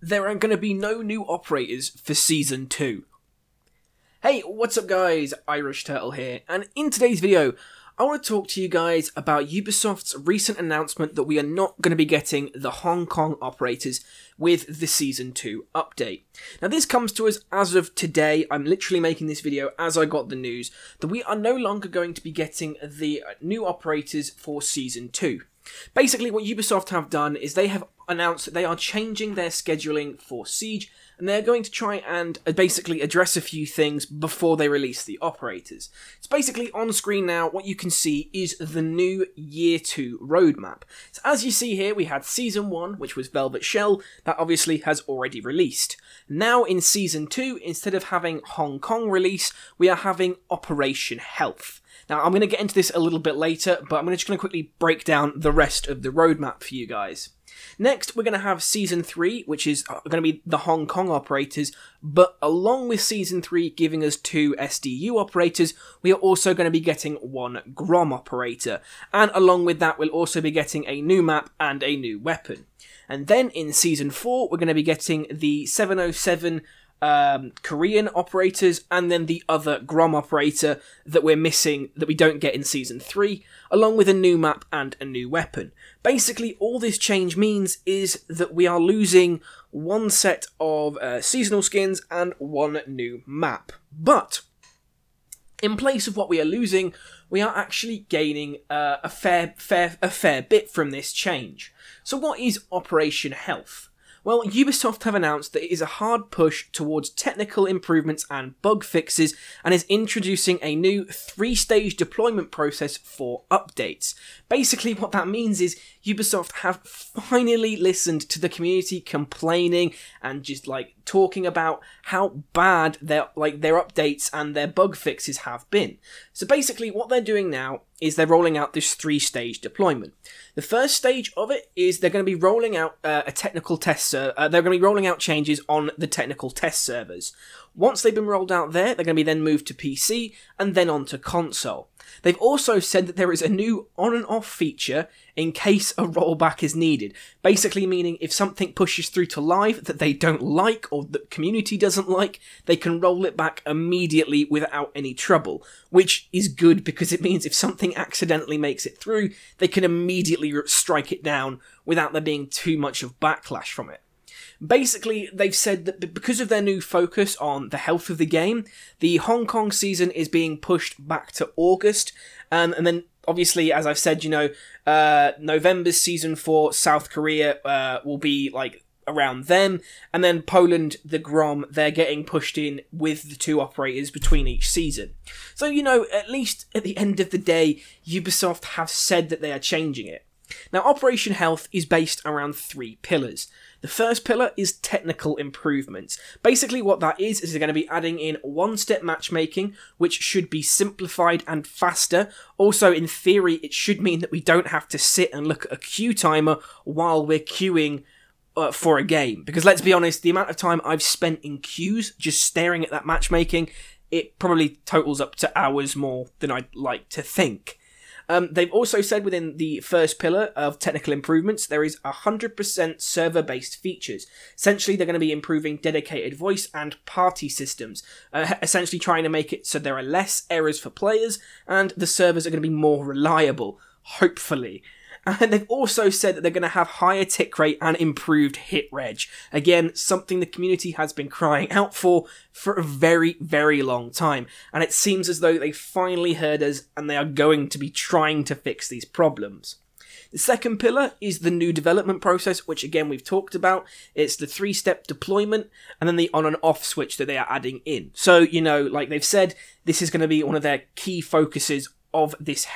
there are going to be no new operators for Season 2. Hey, what's up guys, Irish Turtle here, and in today's video, I want to talk to you guys about Ubisoft's recent announcement that we are not going to be getting the Hong Kong operators with the Season 2 update. Now this comes to us as of today. I'm literally making this video as I got the news that we are no longer going to be getting the new operators for Season 2. Basically what Ubisoft have done is they have announced that they are changing their scheduling for Siege, and they're going to try and basically address a few things before they release the operators. It's basically on screen now. What you can see is the new Year 2 roadmap. So as you see here, we had Season 1, which was Velvet Shell, that obviously has already released. Now in Season 2, instead of having Hong Kong release, we are having Operation Health. Now, I'm going to get into this a little bit later, but I'm just going to quickly break down the rest of the roadmap for you guys. Next, we're going to have Season 3, which is going to be the Hong Kong operators, but along with Season 3 giving us 2 SDU operators, we are also going to be getting 1 Grom operator, and along with that, we'll also be getting a new map and a new weapon. And then in Season 4, we're going to be getting the 707 Korean operators, and then the other Grom operator that we're missing, that we don't get in Season 3, along with a new map and a new weapon. Basically, all this change means is that we are losing 1 set of seasonal skins and 1 new map. But in place of what we are losing, we are actually gaining a fair bit from this change. So what is Operation Health? Well, Ubisoft have announced that it is a hard push towards technical improvements and bug fixes, and is introducing a new 3-stage deployment process for updates. Basically what that means is Ubisoft have finally listened to the community complaining and just like talking about how bad their updates and their bug fixes have been. So basically what they're doing now is they're rolling out this 3-stage deployment. The first stage of it is they're going to be rolling out a technical test they're going to be rolling out changes on the technical test servers. Once they've been rolled out there, they're going to be then moved to PC and then onto console. They've also said that there is a new on and off feature in case a rollback is needed. Basically meaning if something pushes through to live that they don't like or the community doesn't like, they can roll it back immediately without any trouble. Which is good because it means if something accidentally makes it through, they can immediately strike it down without there being too much of backlash from it. Basically, they've said that because of their new focus on the health of the game, the Hong Kong season is being pushed back to August, and then obviously, as I've said, you know, November's Season 4, South Korea will be like around them, and then Poland, the Grom, they're getting pushed in with the 2 operators between each season. So, you know, at least at the end of the day, Ubisoft have said that they are changing it. Now, Operation Health is based around 3 pillars. The first pillar is technical improvements. Basically what that is they're going to be adding in 1-step matchmaking, which should be simplified and faster. Also, in theory, it should mean that we don't have to sit and look at a queue timer while we're queuing for a game. Because let's be honest, the amount of time I've spent in queues just staring at that matchmaking, it probably totals up to hours more than I'd like to think. They've also said within the first pillar of technical improvements, there is 100% server-based features. Essentially, they're going to be improving dedicated voice and party systems, essentially trying to make it so there are less errors for players, and the servers are going to be more reliable, hopefully. And they've also said that they're going to have higher tick rate and improved hit reg. Again, something the community has been crying out for a very, very long time. And it seems as though they finally heard us and they are going to be trying to fix these problems. The second pillar is the new development process, which again we've talked about. It's the 3-step deployment and then the on and off switch that they are adding in. So, you know, like they've said, this is going to be one of their key focuses of this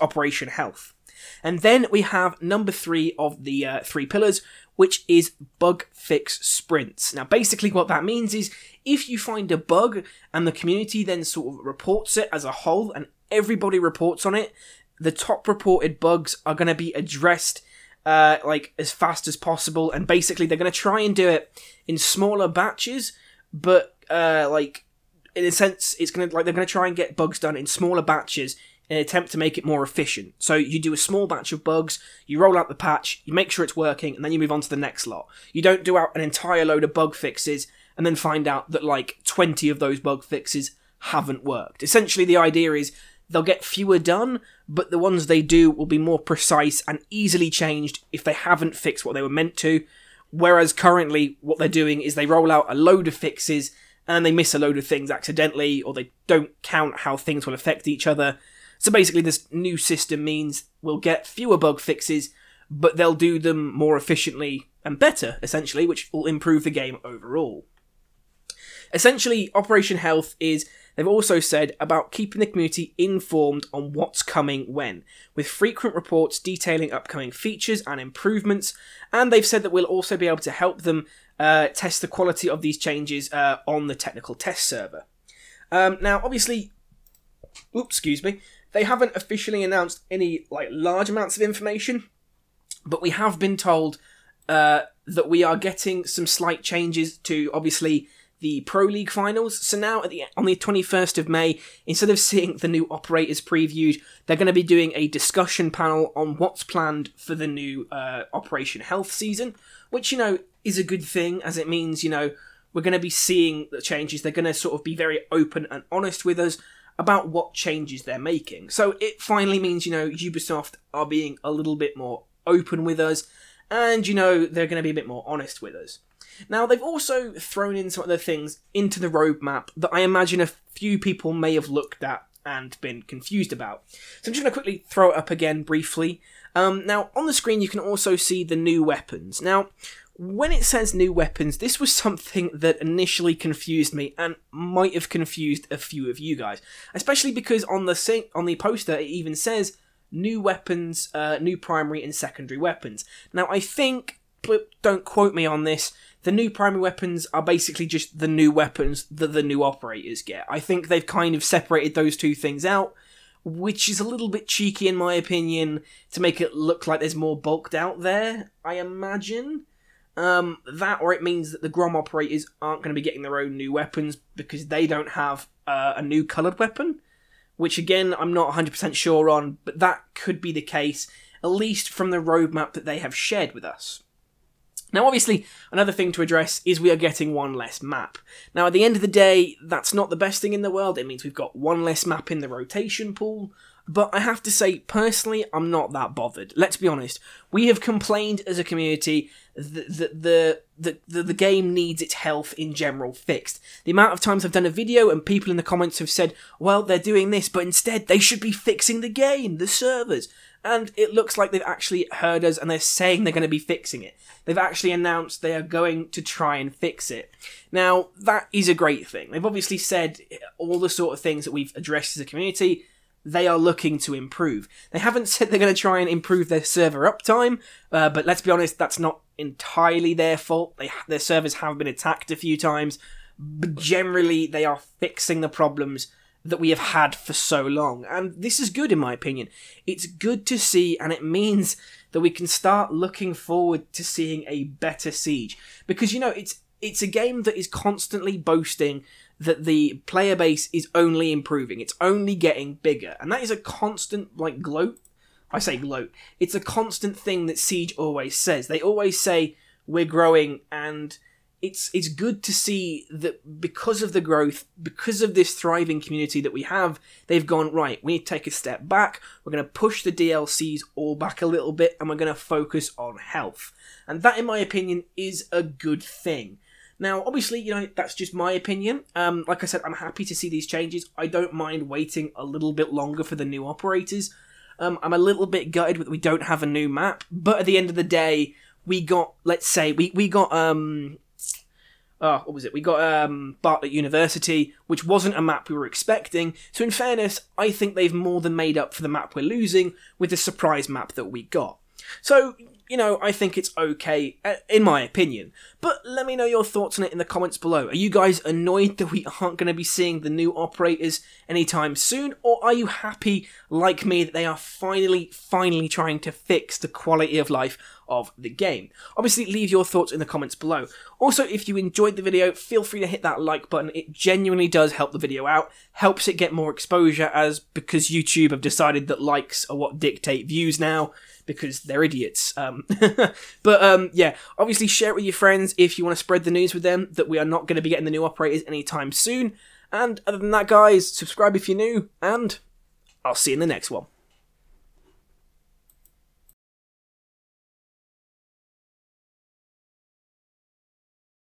Operation Health. And then we have number 3 of the 3 pillars, which is bug fix sprints. Now, basically what that means is if you find a bug and the community then sort of reports it as a whole and everybody reports on it, the top reported bugs are going to be addressed like as fast as possible. And basically they're going to try and do it in smaller batches, but like in a sense, it's going to they're going to try and get bugs done in smaller batches in an attempt to make it more efficient. So you do a small batch of bugs, you roll out the patch, you make sure it's working, and then you move on to the next lot. You don't do out an entire load of bug fixes and then find out that like 20 of those bug fixes haven't worked. Essentially, the idea is they'll get fewer done, but the ones they do will be more precise and easily changed if they haven't fixed what they were meant to. Whereas currently, what they're doing is they roll out a load of fixes and they miss a load of things accidentally, or they don't count how things will affect each other. So basically, this new system means we'll get fewer bug fixes, but they'll do them more efficiently and better, essentially, which will improve the game overall. Essentially, Operation Health is, they've also said, about keeping the community informed on what's coming when, with frequent reports detailing upcoming features and improvements, and they've said that we'll also be able to help them test the quality of these changes on the technical test server. Now, obviously, they haven't officially announced any large amounts of information, but we have been told that we are getting some slight changes to, obviously, the Pro League finals. So now, on the 21st of May, instead of seeing the new operators previewed, they're going to be doing a discussion panel on what's planned for the new Operation Health season, which, is a good thing, as it means, we're going to be seeing the changes. They're going to sort of be very open and honest with us about what changes they're making. So it finally means, Ubisoft are being a little bit more open with us, and, they're going to be a bit more honest with us. Now, they've also thrown in some other things into the roadmap that I imagine a few people may have looked at and been confused about. So I'm just going to quickly throw it up again briefly. Now, on the screen, you can also see the new weapons. Now, when it says new weapons, this was something that initially confused me and might have confused a few of you guys. Especially because on the poster, it even says new weapons, new primary and secondary weapons. Now, I think, but don't quote me on this, the new primary weapons are basically just the new weapons that the new operators get. I think they've kind of separated those two things out, which is a little bit cheeky in my opinion, to make it look like there's more bulked out there, I imagine. That, or it means that the Grom operators aren't going to be getting their own new weapons because they don't have a new coloured weapon, which again, I'm not 100% sure on, but that could be the case, at least from the roadmap that they have shared with us. Now, obviously, another thing to address is we are getting one less map. Now, at the end of the day, that's not the best thing in the world. It means we've got one less map in the rotation pool. But I have to say, personally, I'm not that bothered. Let's be honest. We have complained as a community that the game needs its health in general fixed. The amount of times I've done a video and people in the comments have said, well, they're doing this, but instead they should be fixing the game, the servers. And it looks like they've actually heard us and they're saying they're going to be fixing it. They've actually announced they are going to try and fix it. Now, that is a great thing. They've obviously said all the sort of things that we've addressed as a community, they are looking to improve. They haven't said they're going to try and improve their server uptime, but let's be honest, that's not entirely their fault. Their servers have been attacked a few times, but generally they are fixing the problems that we have had for so long. And this is good in my opinion. It's good to see, and it means that we can start looking forward to seeing a better Siege. Because, it's a game that is constantly boasting that the player base is only improving. It's only getting bigger. And that is a constant, gloat. I say gloat. It's a constant thing that Siege always says. They always say, we're growing, and it's good to see that because of the growth, because of this thriving community that we have, they've gone, right, we need to take a step back, we're going to push the DLCs all back a little bit, and we're going to focus on health. And that, in my opinion, is a good thing. Now, obviously, that's just my opinion. Like I said, I'm happy to see these changes. I don't mind waiting a little bit longer for the new operators. I'm a little bit gutted that we don't have a new map, but at the end of the day, we got, let's say, we got, what was it? We got Bartlett University, which wasn't a map we were expecting. So in fairness, I think they've more than made up for the map we're losing with the surprise map that we got. So you know, I think it's okay, in my opinion. But let me know your thoughts on it in the comments below. Are you guys annoyed that we aren't going to be seeing the new operators anytime soon? Or are you happy, like me, that they are finally trying to fix the quality of life of the game? Obviously, leave your thoughts in the comments below. Also, if you enjoyed the video, feel free to hit that like button. It genuinely does help the video out, helps it get more exposure, because YouTube have decided that likes are what dictate views now, because they're idiots. Yeah, obviously share it with your friends if you want to spread the news with them that we are not going to be getting the new operators anytime soon. And other than that, guys, subscribe if you're new, and I'll see you in the next one.